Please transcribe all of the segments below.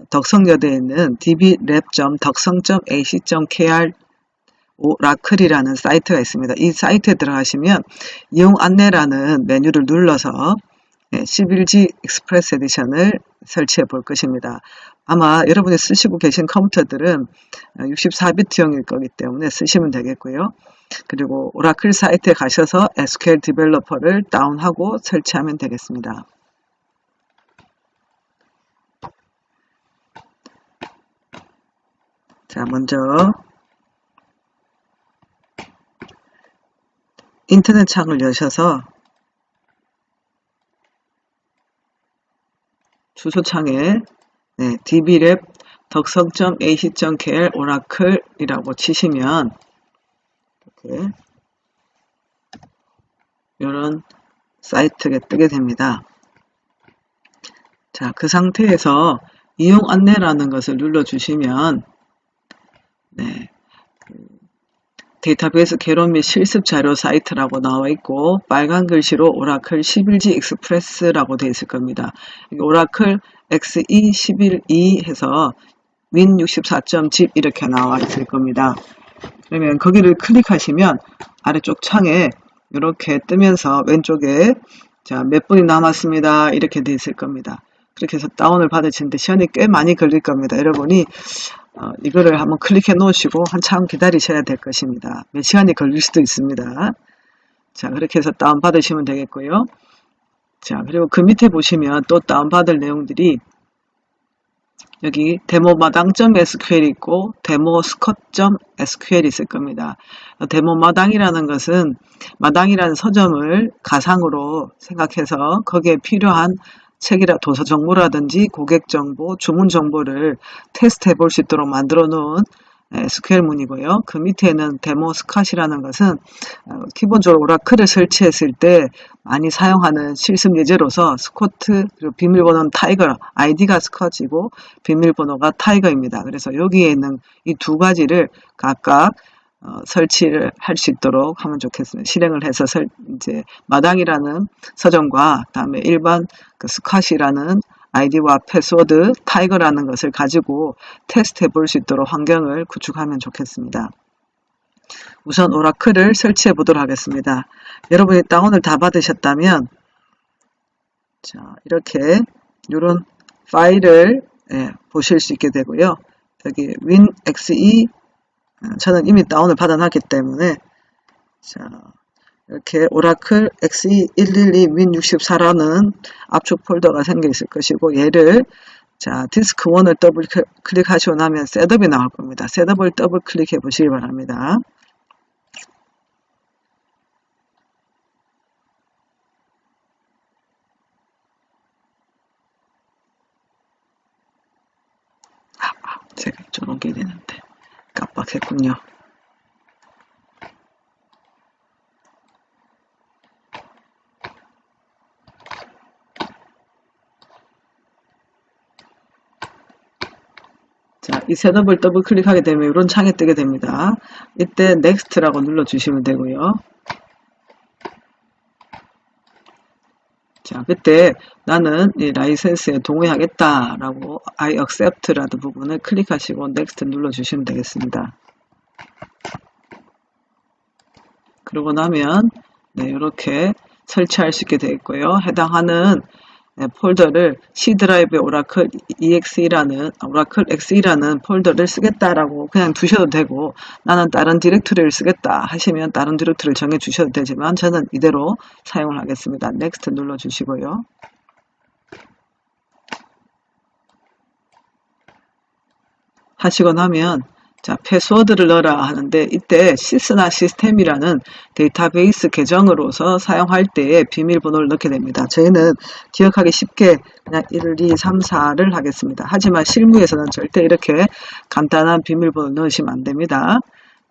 덕성여대에 있는 dblab.덕성.ac.kr 오라클이라는 사이트가 있습니다. 이 사이트에 들어가시면 이용 안내라는 메뉴를 눌러서 11G 익스프레스 에디션을 설치해 볼 것입니다. 아마 여러분이 쓰시고 계신 컴퓨터들은 64비트용일 거기 때문에 쓰시면 되겠고요. 그리고 오라클 사이트에 가셔서 SQL 디벨로퍼를 다운하고 설치하면 되겠습니다. 자, 먼저 인터넷 창을 여셔서 주소창에 dblab 덕성.ac.kr 오라클이라고 치시면 이렇게 이런 사이트가 뜨게 됩니다. 자, 그 상태에서 이용 안내라는 것을 눌러주시면 데이터베이스 개론 및 실습 자료 사이트라고 나와 있고 빨간 글씨로 오라클 11G 익스프레스라고 되어 있을 겁니다. 오라클 XE11E 해서 win64.zip 이렇게 나와 있을 겁니다. 그러면 거기를 클릭하시면 아래쪽 창에 이렇게 뜨면서 왼쪽에 자, 몇 분이 남았습니다. 이렇게 되어 있을 겁니다. 그렇게 해서 다운을 받으시는데 시간이 꽤 많이 걸릴 겁니다. 여러분이 이거를 한번 클릭해 놓으시고 한참 기다리셔야 될 것입니다. 몇 시간이 걸릴 수도 있습니다. 자, 그렇게 해서 다운 받으시면 되겠고요. 자, 그리고 그 밑에 보시면 또 다운 받을 내용들이 여기 데모마당.sql 있고 데모스컷.sql 있을 겁니다. 데모마당이라는 것은 마당이라는 서점을 가상으로 생각해서 거기에 필요한 책이라 도서 정보라든지 고객 정보, 주문 정보를 테스트 해볼 수 있도록 만들어 놓은 SQL문이고요. 그 밑에는 데모스컷이라는 것은 기본적으로 오라클을 설치했을 때 많이 사용하는 실습 예제로서 스코트 그리고 비밀번호는 타이거, 아이디가 스컷이고 비밀번호가 타이거입니다. 그래서 여기에 있는 이 두 가지를 각각 설치를 할 수 있도록 하면 좋겠습니다. 실행을 해서 이제 마당이라는 서점과 다음에 일반 그 스컷이라는 아이디와 패스워드 타이거라는 것을 가지고 테스트 해볼 수 있도록 환경을 구축하면 좋겠습니다. 우선 오라클을 설치해 보도록 하겠습니다. 여러분이 다운을 다 받으셨다면 자, 이렇게 이런 파일을 보실 수 있게 되고요. 여기 WinXE 저는 이미 다운을 받아놨기 때문에 자, 이렇게 오라클 XE112 win64라는 압축 폴더가 생겨 있을 것이고 얘를 자 디스크 1을 더블 클릭하시고 나면 셋업이 나올 겁니다. 셋업을 더블 클릭해 보시기 바랍니다. 제가 좀 옮겨야 되는데 깜빡했군요. 자, 이 셋업을 더블 클릭하게 되면 이런 창이 뜨게 됩니다. 이때 넥스트라고 눌러주시면 되고요. 자, 그때 나는 이 라이센스에 동의하겠다라고 I accept라는 부분을 클릭하시고 넥스트 눌러주시면 되겠습니다. 그러고 나면 이렇게 설치할 수 있게 되어 있고요. 해당하는 폴더를 C 드라이브에 오라클 XE라는 폴더를 쓰겠다라고 그냥 두셔도 되고 나는 다른 디렉토리를 쓰겠다 하시면 다른 디렉토리를 정해 주셔도 되지만 저는 이대로 사용을 하겠습니다. 넥스트 눌러 주시고요. 하시고 나면 자, 패스워드를 넣어라 하는데 이때 시스나 시스템이라는 데이터베이스 계정으로서 사용할 때에 비밀번호를 넣게 됩니다. 저희는 기억하기 쉽게 그냥 1, 2, 3, 4를 하겠습니다. 하지만 실무에서는 절대 이렇게 간단한 비밀번호를 넣으시면 안 됩니다.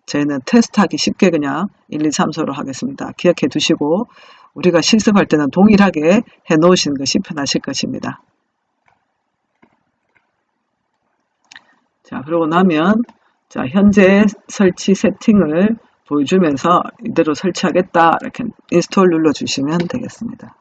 저희는 테스트하기 쉽게 그냥 1, 2, 3, 4로 하겠습니다. 기억해 두시고 우리가 실습할 때는 동일하게 해 놓으시는 것이 편하실 것입니다. 자, 그러고 나면 자, 현재 설치 세팅을 보여주면서 이대로 설치하겠다 이렇게 인스톨 눌러주시면 되겠습니다.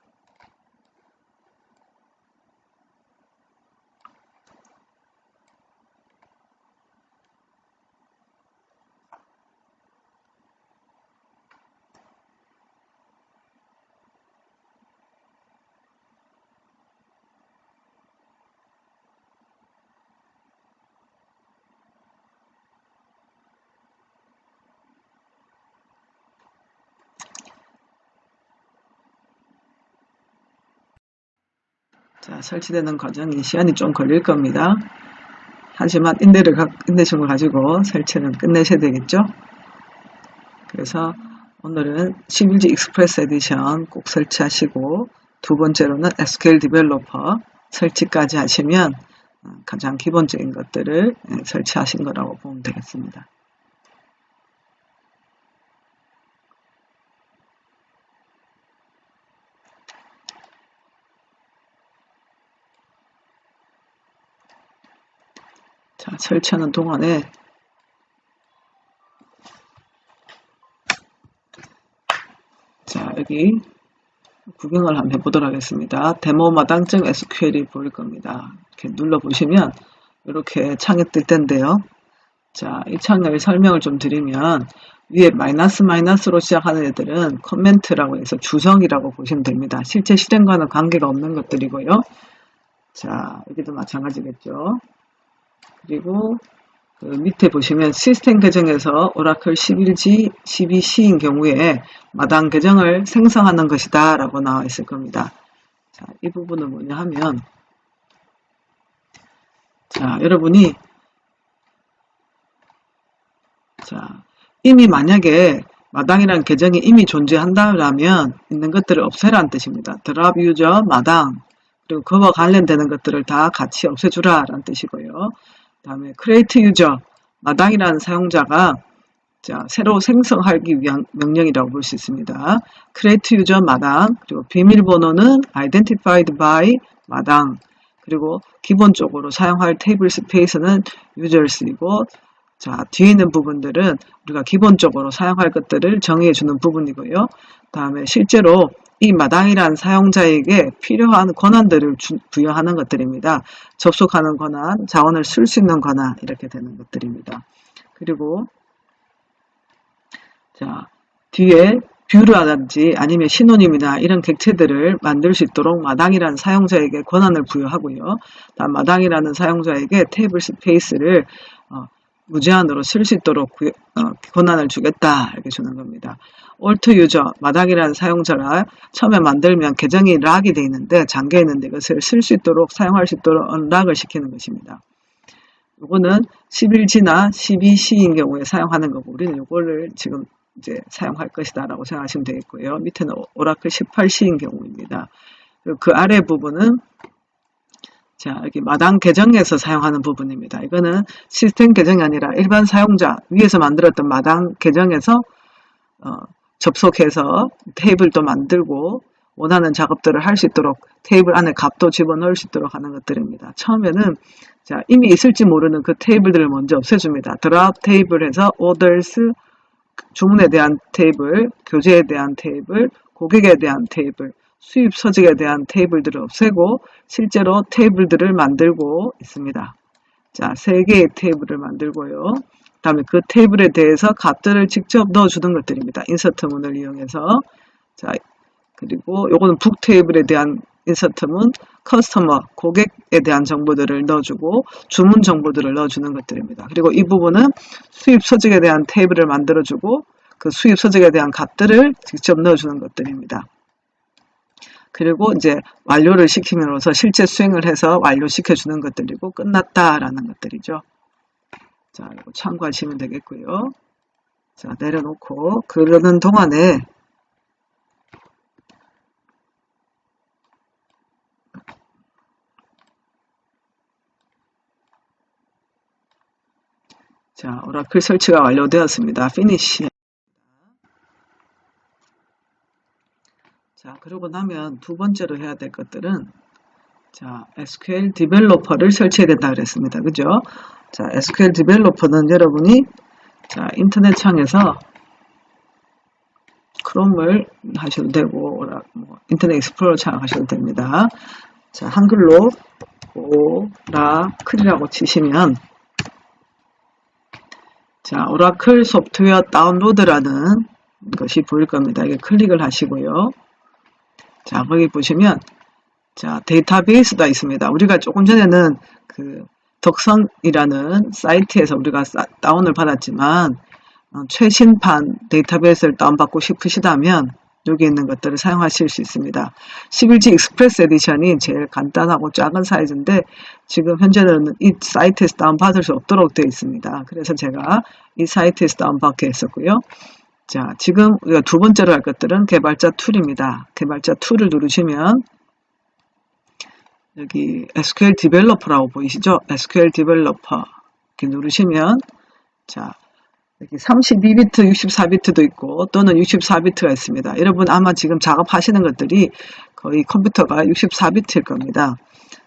자, 설치되는 과정이 시간이 좀 걸릴 겁니다. 하지만 인내심을 가지고 설치는 끝내셔야 되겠죠. 그래서 오늘은 11G 익스프레스 에디션 꼭 설치하시고, 두 번째로는 SQL 디벨로퍼 설치까지 하시면 가장 기본적인 것들을 설치하신 거라고 보면 되겠습니다. 자, 설치하는 동안에 자, 여기 구경을 한번 해보도록 하겠습니다. 데모마당.sql이 보일 겁니다. 이렇게 눌러보시면 이렇게 창이 뜰 텐데요. 자, 이 창을 설명을 좀 드리면, 위에 마이너스로 시작하는 애들은 커멘트라고 해서 주성이라고 보시면 됩니다. 실제 실행과는 관계가 없는 것들이고요. 자, 여기도 마찬가지겠죠. 그리고 그 밑에 보시면 시스템 계정에서 오라클 11G, 12C인 경우에 마당 계정을 생성하는 것이다 라고 나와 있을 겁니다. 자, 이 부분은 뭐냐 하면, 자, 여러분이 자, 이미 만약에 마당이라는 계정이 이미 존재한다면 있는 것들을 없애라는 뜻입니다. 드랍 유저 마당, 그리고 그와 관련되는 것들을 다 같이 없애주라 라는 뜻이고요. 그 다음에 create user, 마당이라는 사용자가 자, 새로 생성하기 위한 명령이라고 볼 수 있습니다. create user 마당, 그리고 비밀번호는 identified by 마당, 그리고 기본적으로 사용할 테이블 스페이스는 users이고, 자, 뒤에 있는 부분들은 우리가 기본적으로 사용할 것들을 정의해 주는 부분이고요. 다음에 실제로 이 마당이란 사용자에게 필요한 권한들을 부여하는 것들입니다. 접속하는 권한, 자원을 쓸 수 있는 권한, 이렇게 되는 것들입니다. 그리고 자, 뒤에 뷰라든지 아니면 신호님이나 이런 객체들을 만들 수 있도록 마당이라는 사용자에게 권한을 부여하고요. 다음 마당이라는 사용자에게 테이블 스페이스를 무제한으로 쓸 수 있도록 권한을 주겠다 이렇게 주는 겁니다. Alt 유저, 마당이라는 사용자라 처음에 만들면 계정이 락이 되어 있는데 잠겨 있는데 이것을 쓸 수 있도록 사용할 수 있도록 언락을 시키는 것입니다. 이거는 11G나 12C인 경우에 사용하는 거고, 우리는 이거를 지금 이제 사용할 것이다 라고 생각하시면 되겠고요. 밑에는 오라클 18C인 경우입니다. 그리고 그 아래 부분은 자, 여기 마당 계정에서 사용하는 부분입니다. 이거는 시스템 계정이 아니라 일반 사용자 위에서 만들었던 마당 계정에서 접속해서 테이블도 만들고 원하는 작업들을 할 수 있도록 테이블 안에 값도 집어넣을 수 있도록 하는 것들입니다. 처음에는 자, 이미 있을지 모르는 그 테이블들을 먼저 없애줍니다. 드랍 테이블에서 orders, 주문에 대한 테이블, 교재에 대한 테이블, 고객에 대한 테이블, 수입 서적에 대한 테이블들을 없애고 실제로 테이블들을 만들고 있습니다. 자, 3개의 테이블을 만들고요. 그 다음에 그 테이블에 대해서 값들을 직접 넣어주는 것들입니다. 인서트문을 이용해서. 자, 그리고 요거는 북 테이블에 대한 인서트문, 커스터머, 고객에 대한 정보들을 넣어주고 주문 정보들을 넣어주는 것들입니다. 그리고 이 부분은 수입 서적에 대한 테이블을 만들어주고 그 수입 서적에 대한 값들을 직접 넣어주는 것들입니다. 그리고 이제 완료를 시킴으로써 실제 수행을 해서 완료시켜주는 것들이고 끝났다라는 것들이죠. 자, 이거 참고하시면 되겠고요. 자, 내려놓고 그러는 동안에 자, 오라클 설치가 완료되었습니다. 피니시. 자, 그러고 나면 두 번째로 해야 될 것들은 자, SQL 디벨로퍼를 설치해야 된다 그랬습니다. 그죠? 자, SQL 디벨로퍼는 여러분이 자, 인터넷 창에서 크롬을 하셔도 되고 인터넷 익스플로러 창 하셔도 됩니다. 자, 한글로 오라클이라고 치시면 자, 오라클 소프트웨어 다운로드라는 것이 보일 겁니다. 이게 클릭을 하시고요. 자, 거기 보시면 자, 데이터베이스가 있습니다. 우리가 조금 전에는 그 덕성이라는 사이트에서 우리가 다운을 받았지만 최신판 데이터베이스를 다운받고 싶으시다면 여기 있는 것들을 사용하실 수 있습니다. 11G 익스프레스 에디션이 제일 간단하고 작은 사이즈인데 지금 현재는 이 사이트에서 다운받을 수 없도록 되어 있습니다. 그래서 제가 이 사이트에서 다운받게 했었고요. 자, 지금 우리가 두 번째로 할 것들은 개발자 툴입니다. 개발자 툴을 누르시면 여기 SQL 디벨로퍼라고 보이시죠? SQL 디벨로퍼 이렇게 누르시면 자, 여기 32비트, 64비트도 있고 또는 64비트가 있습니다. 여러분 아마 지금 작업하시는 것들이 거의 컴퓨터가 64비트일 겁니다.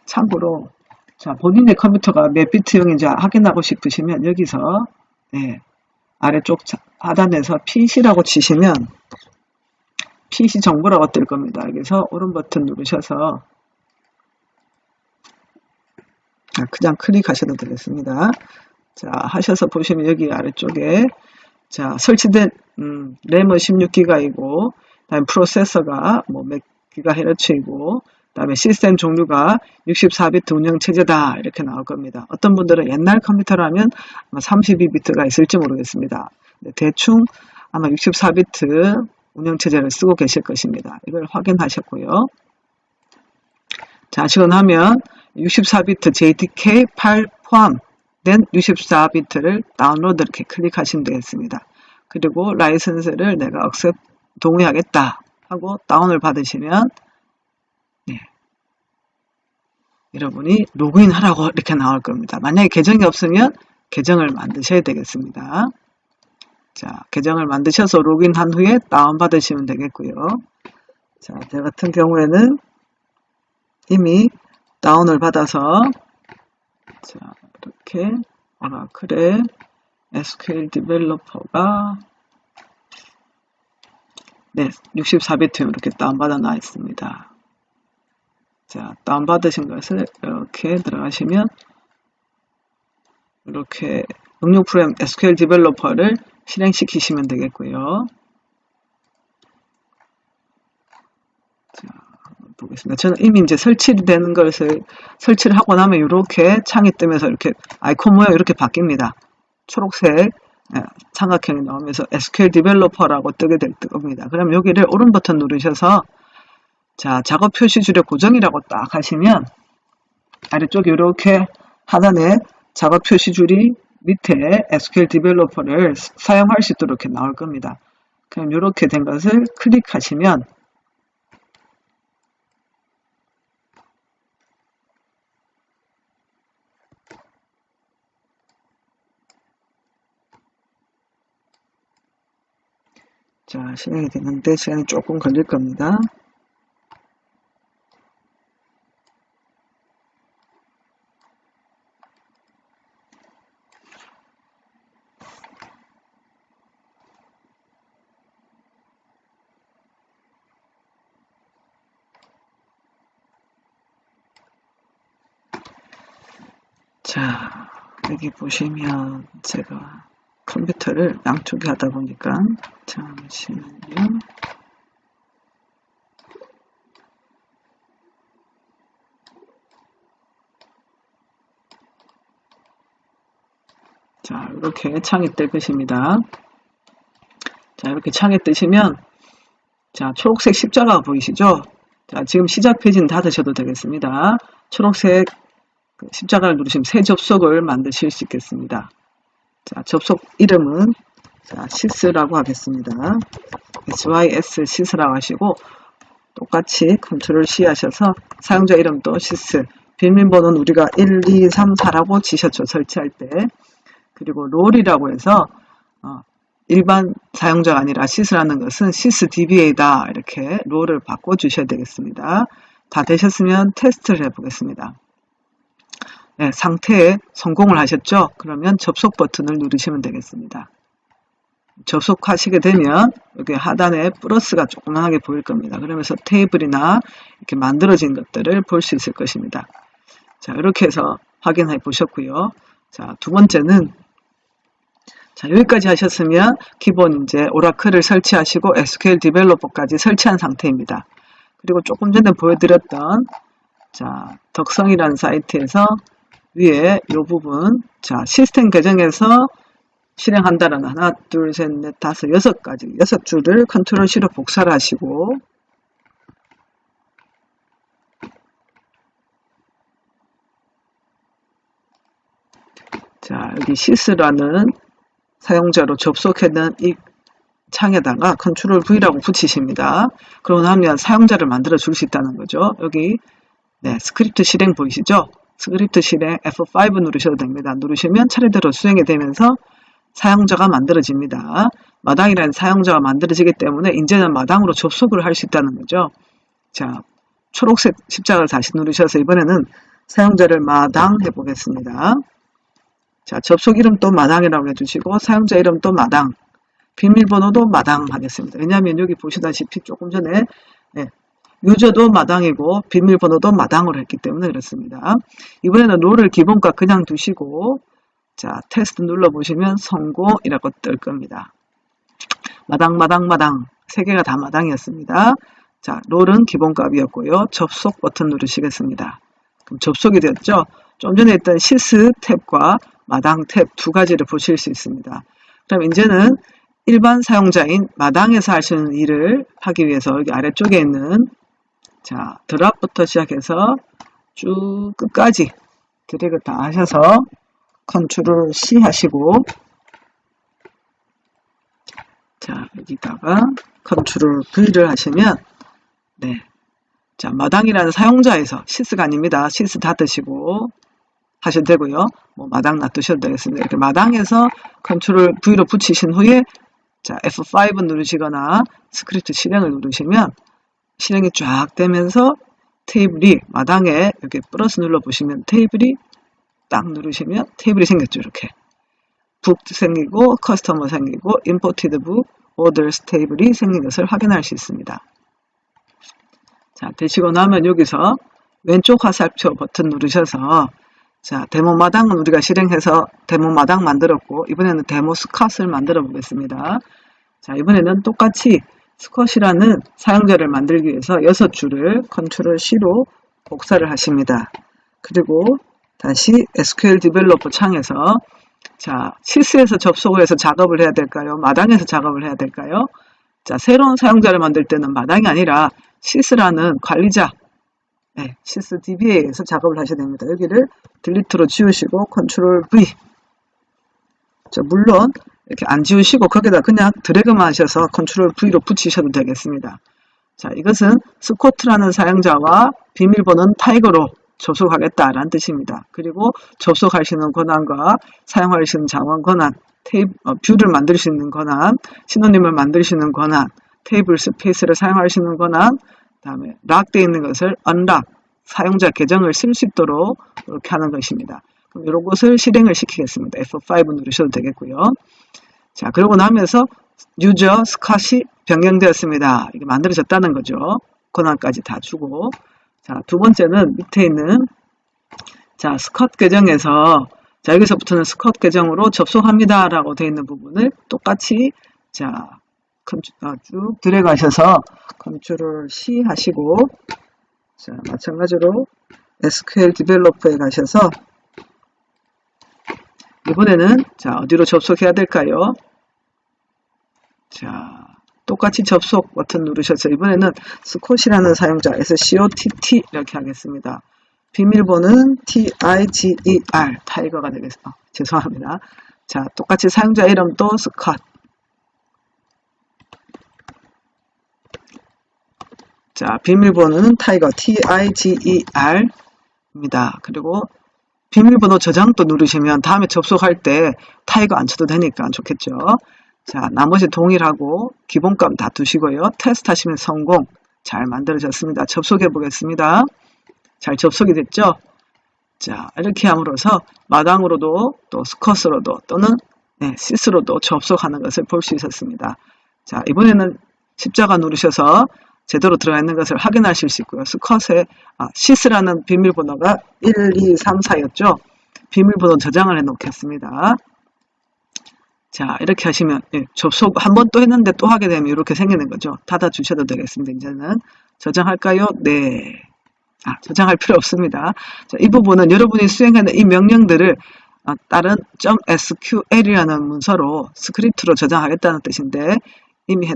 참고로 자, 본인의 컴퓨터가 몇 비트용인지 확인하고 싶으시면 여기서 네, 아래쪽 하단에서 PC라고 치시면 PC 정보라고 뜰 겁니다. 여기서 오른 버튼 누르셔서 그냥 클릭하셔도 되겠습니다. 자, 하셔서 보시면 여기 아래쪽에 자, 설치된 램은 16기가이고 그다음에 프로세서가 뭐 몇 기가헤르츠이고 그다음에 시스템 종류가 64비트 운영체제다 이렇게 나올 겁니다. 어떤 분들은 옛날 컴퓨터라면 아마 32비트가 있을지 모르겠습니다. 대충 아마 64비트 운영체제를 쓰고 계실 것입니다. 이걸 확인하셨고요. 자, 지금 하면 64비트 JDK 8 포함된 64비트를 다운로드 이렇게 클릭하시면 되겠습니다. 그리고 라이선스를 내가 동의하겠다 하고 다운을 받으시면 네, 여러분이 로그인 하라고 이렇게 나올 겁니다. 만약에 계정이 없으면 계정을 만드셔야 되겠습니다. 자, 계정을 만드셔서 로그인한 후에 다운받으시면 되겠고요. 자, 저 같은 경우에는 이미 다운을 받아서 자, 이렇게 오라클의 SQL 디벨로퍼가 네, 64비트 이렇게 다운받아 놔 있습니다. 자, 다운받으신 것을 이렇게 들어가시면 이렇게 응용 프로그램 SQL 디벨로퍼를 실행시키시면 되겠고요. 자, 보겠습니다. 저는 이미 이제 설치되는 것을 설치를 하고 나면 이렇게 창이 뜨면서 이렇게 아이콘 모양 이렇게 바뀝니다. 초록색 삼각형이 나오면서 SQL 디벨로퍼라고 뜨게 될 겁니다. 그럼 여기를 오른 버튼 누르셔서 자, 작업 표시줄의 고정이라고 딱 하시면 아래쪽에 이렇게 하단에 작업 표시줄이 밑에 SQL 디벨로퍼를 사용할 수 있도록 이렇게 나올 겁니다. 그럼 이렇게 된 것을 클릭하시면 자, 실행이 되는데 시간이 조금 걸릴 겁니다. 자, 여기 보시면 제가 컴퓨터를 양쪽에 하다 보니까 잠시만요. 자, 이렇게 창이 뜰 것입니다. 자, 이렇게 창이 뜨시면 자, 초록색 십자가 보이시죠? 자, 지금 시작 페이지는 닫으셔도 되겠습니다. 초록색 십자가를 누르시면 새 접속을 만드실 수 있겠습니다. 자, 접속 이름은 자, sys라고 하겠습니다. sys sys라고 하시고 똑같이 컨트롤 C 하셔서 사용자 이름도 sys, 비밀번호는 우리가 1, 2, 3, 4라고 지셨죠. 설치할 때. 그리고 롤이라고 해서 일반 사용자가 아니라 sys라는 것은 sysdba다 이렇게 롤을 바꿔주셔야 되겠습니다. 다 되셨으면 테스트를 해보겠습니다. 네, 상태에 성공을 하셨죠? 그러면 접속 버튼을 누르시면 되겠습니다. 접속하시게 되면 여기 하단에 플러스가 조그만하게 보일 겁니다. 그러면서 테이블이나 이렇게 만들어진 것들을 볼 수 있을 것입니다. 자, 이렇게 해서 확인해 보셨고요. 자, 두 번째는 자, 여기까지 하셨으면 기본 이제 오라클을 설치하시고 SQL 디벨로퍼까지 설치한 상태입니다. 그리고 조금 전에 보여드렸던 자, 덕성이라는 사이트에서 위에 이 부분 자, 시스템 계정에서 실행한다는 하나, 둘, 셋, 넷, 다섯, 여섯 가지, 6줄을 컨트롤 C로 복사를 하시고, 자, 여기 sys라는 사용자로 접속했는 이 창에다가 컨트롤 V라고 붙이십니다. 그러고 나면 사용자를 만들어 줄 수 있다는 거죠. 여기 네, 스크립트 실행 보이시죠? 스크립트 실행 F5 누르셔도 됩니다. 누르시면 차례대로 수행이 되면서 사용자가 만들어집니다. 마당이라는 사용자가 만들어지기 때문에 이제는 마당으로 접속을 할 수 있다는 거죠. 자, 초록색 십자가를 다시 누르셔서 이번에는 사용자를 마당 해보겠습니다. 자, 접속 이름도 마당이라고 해주시고 사용자 이름도 마당, 비밀번호도 마당 하겠습니다. 왜냐하면 여기 보시다시피 조금 전에 네, 유저도 마당이고 비밀번호도 마당으로 했기 때문에 그렇습니다. 이번에는 롤을 기본값 그냥 두시고 자, 테스트 눌러보시면 성공이라고 뜰 겁니다. 마당 3개가 다 마당이었습니다. 자, 롤은 기본값이었고요. 접속 버튼 누르시겠습니다. 그럼 접속이 되었죠? 좀 전에 했던 sys 탭과 마당 탭 두 가지를 보실 수 있습니다. 그럼 이제는 일반 사용자인 마당에서 하시는 일을 하기 위해서 여기 아래쪽에 있는 자, 드랍부터 시작해서 쭉 끝까지 드래그 다 하셔서 컨트롤 C 하시고 자, 여기다가 컨트롤 V를 하시면 네. 자, 마당이라는 사용자에서 sys가 아닙니다. sys 닫으시고 하셔도 되고요. 뭐 마당 놔두셔도 되겠습니다. 이렇게 마당에서 컨트롤 V로 붙이신 후에 자, F5 누르시거나 스크립트 실행을 누르시면 실행이 쫙 되면서 테이블이 마당에 이렇게 플러스 눌러보시면 테이블이 딱 누르시면 테이블이 생겼죠. 이렇게 북 생기고 커스터머 생기고 imported book, orders 테이블이 생긴 것을 확인할 수 있습니다. 자, 되시고 나면 여기서 왼쪽 화살표 버튼 누르셔서 자, 데모 마당은 우리가 실행해서 데모 마당 만들었고 이번에는 데모 스컷을 만들어 보겠습니다. 자, 이번에는 똑같이 스컷이라는 사용자를 만들기 위해서 6줄을 컨트롤 C로 복사를 하십니다. 그리고 다시 SQL 디벨로퍼 창에서 자, sys에서 접속을 해서 작업을 해야 될까요? 마당에서 작업을 해야 될까요? 자, 새로운 사용자를 만들 때는 마당이 아니라 sys라는 관리자 네, sysdba에서 작업을 하셔야 됩니다. 여기를 딜리트로 지우시고 컨트롤 V 자, 물론 이렇게 안 지우시고 거기다 그냥 드래그만 하셔서 컨트롤 V로 붙이셔도 되겠습니다. 자, 이것은 스코트라는 사용자와 비밀번호는 타이거로 접속하겠다라는 뜻입니다. 그리고 접속할 수 있는 권한과 사용할 수 있는 장원 권한, 뷰를 만들 수 있는 권한, 신호님을 만들 수 있는 권한, 테이블 스페이스를 사용할 수 있는 권한, 다음에 락되어 있는 것을 unlock, 사용자 계정을 쓸 수 있도록 이렇게 하는 것입니다. 그럼 이런 것을 실행을 시키겠습니다. F5 누르셔도 되겠고요. 자, 그러고 나면서 유저 스컷이 변경되었습니다. 이게 만들어졌다는 거죠. 권한까지 다 주고. 자, 두 번째는 밑에 있는 자, 스컷 계정에서 자, 여기서부터는 스컷 계정으로 접속합니다 라고 되어 있는 부분을 똑같이 자, 쭉 드래그 하셔서 컨트롤 C 하시고 자, 마찬가지로 SQL 디벨로퍼에 가셔서 이번에는 자, 어디로 접속해야 될까요? 자, 똑같이 접속 버튼 누르셔서 이번에는 스콧이라는 사용자 SCOTT 이렇게 하겠습니다. 비밀번호는 TIGER 타이거가 되겠습니다. 죄송합니다. 자, 똑같이 사용자 이름도 스콧. 자, 비밀번호는 타이거 TIGER 입니다. 그리고 비밀번호 저장도 누르시면 다음에 접속할 때 타이거 안 쳐도 되니까 좋겠죠. 자, 나머지 동일하고 기본값 다 두시고요. 테스트 하시면 성공. 잘 만들어졌습니다. 접속해 보겠습니다. 잘 접속이 됐죠? 자, 이렇게 함으로써 마당으로도 또 스컷으로도 또는 sys로도 접속하는 것을 볼 수 있었습니다. 자, 이번에는 십자가 누르셔서 제대로 들어가 있는 것을 확인하실 수 있고요. 스컷에 sys라는 비밀번호가 1, 2, 3, 4였죠. 비밀번호 저장을 해 놓겠습니다. 자, 이렇게 하시면 접속 한 번 또 했는데 또 하게 되면 이렇게 생기는 거죠. 닫아 주셔도 되겠습니다. 이제는 저장할까요? 네. 저장할 필요 없습니다. 자, 이 부분은 여러분이 수행하는 이 명령들을 다른 .sql이라는 문서로 스크립트로 저장하겠다는 뜻인데 이미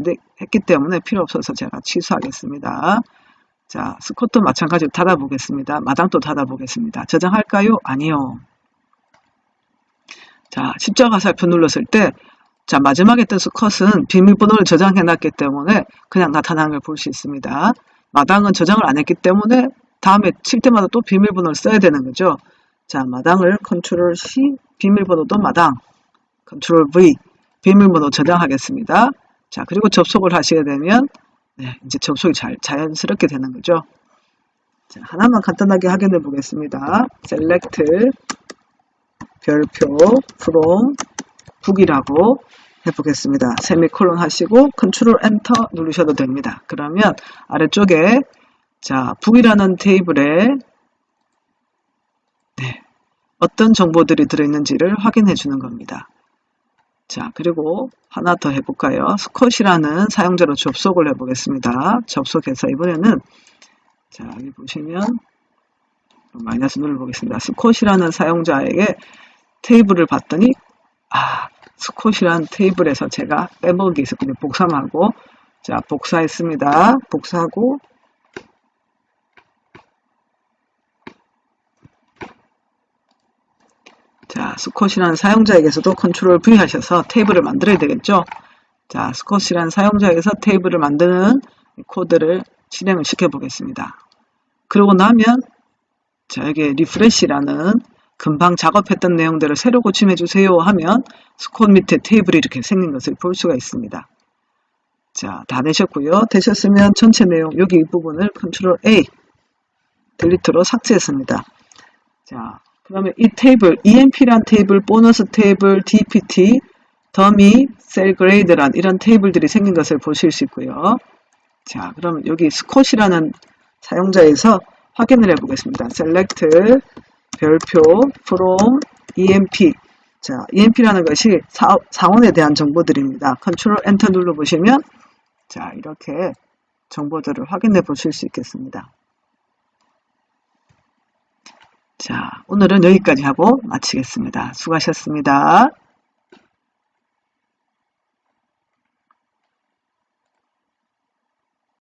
했기 때문에 필요 없어서 제가 취소하겠습니다. 자, 스쿼트도 마찬가지로 닫아보겠습니다. 마당도 닫아보겠습니다. 저장할까요? 아니요. 자, 십자가 살표 눌렀을 때 자, 마지막에 뜬 스쿼트는 비밀번호를 저장해놨기 때문에 그냥 나타나는 걸 볼 수 있습니다. 마당은 저장을 안 했기 때문에 다음에 칠 때마다 또 비밀번호를 써야 되는 거죠. 자, 마당을 컨트롤 C, 비밀번호도 마당, 컨트롤 V, 비밀번호 저장하겠습니다. 자, 그리고 접속을 하시게 되면 네, 이제 접속이 자연스럽게 되는 거죠. 자, 하나만 간단하게 확인해 보겠습니다. select 별표 from 북이라고 해보겠습니다. 세미콜론 하시고 컨트롤 엔터 누르셔도 됩니다. 그러면 아래쪽에 자, 북이라는 테이블에 네, 어떤 정보들이 들어있는지를 확인해 주는 겁니다. 자, 그리고 하나 더 해볼까요? 스콧이라는 사용자로 접속을 해보겠습니다. 접속해서 이번에는 자, 여기 보시면 마이너스 눌러보겠습니다. 스콧이라는 사용자에게 테이블을 봤더니 스콧이라는 테이블에서 제가 빼먹기 있었군요. 복사하고 자, 복사했습니다. 복사하고 자, 스콧이라는 사용자에게서도 컨트롤 V 하셔서 테이블을 만들어야 되겠죠. 자, 스콧이라는 사용자에게서 테이블을 만드는 코드를 실행을 시켜 보겠습니다. 그러고 나면 자, 여기 리프레시라는 금방 작업했던 내용들을 새로 고침해 주세요 하면 스콧 밑에 테이블이 이렇게 생긴 것을 볼 수가 있습니다. 자, 다 되셨고요. 되셨으면 전체 내용 여기 이 부분을 컨트롤 A 딜리트로 삭제했습니다. 자, 그러면 이 테이블 EMP란 테이블, 보너스 테이블, DPT, 더미, 셀 그레이드란 이런 테이블들이 생긴 것을 보실 수 있고요. 자, 그러면 여기 스콧이라는 사용자에서 확인을 해 보겠습니다. select 별표 from EMP. 자, EMP라는 것이 사원에 대한 정보들입니다. 컨트롤 엔터 눌러 보시면 자, 이렇게 정보들을 확인해 보실 수 있겠습니다. 자, 오늘은 여기까지 하고 마치겠습니다. 수고하셨습니다.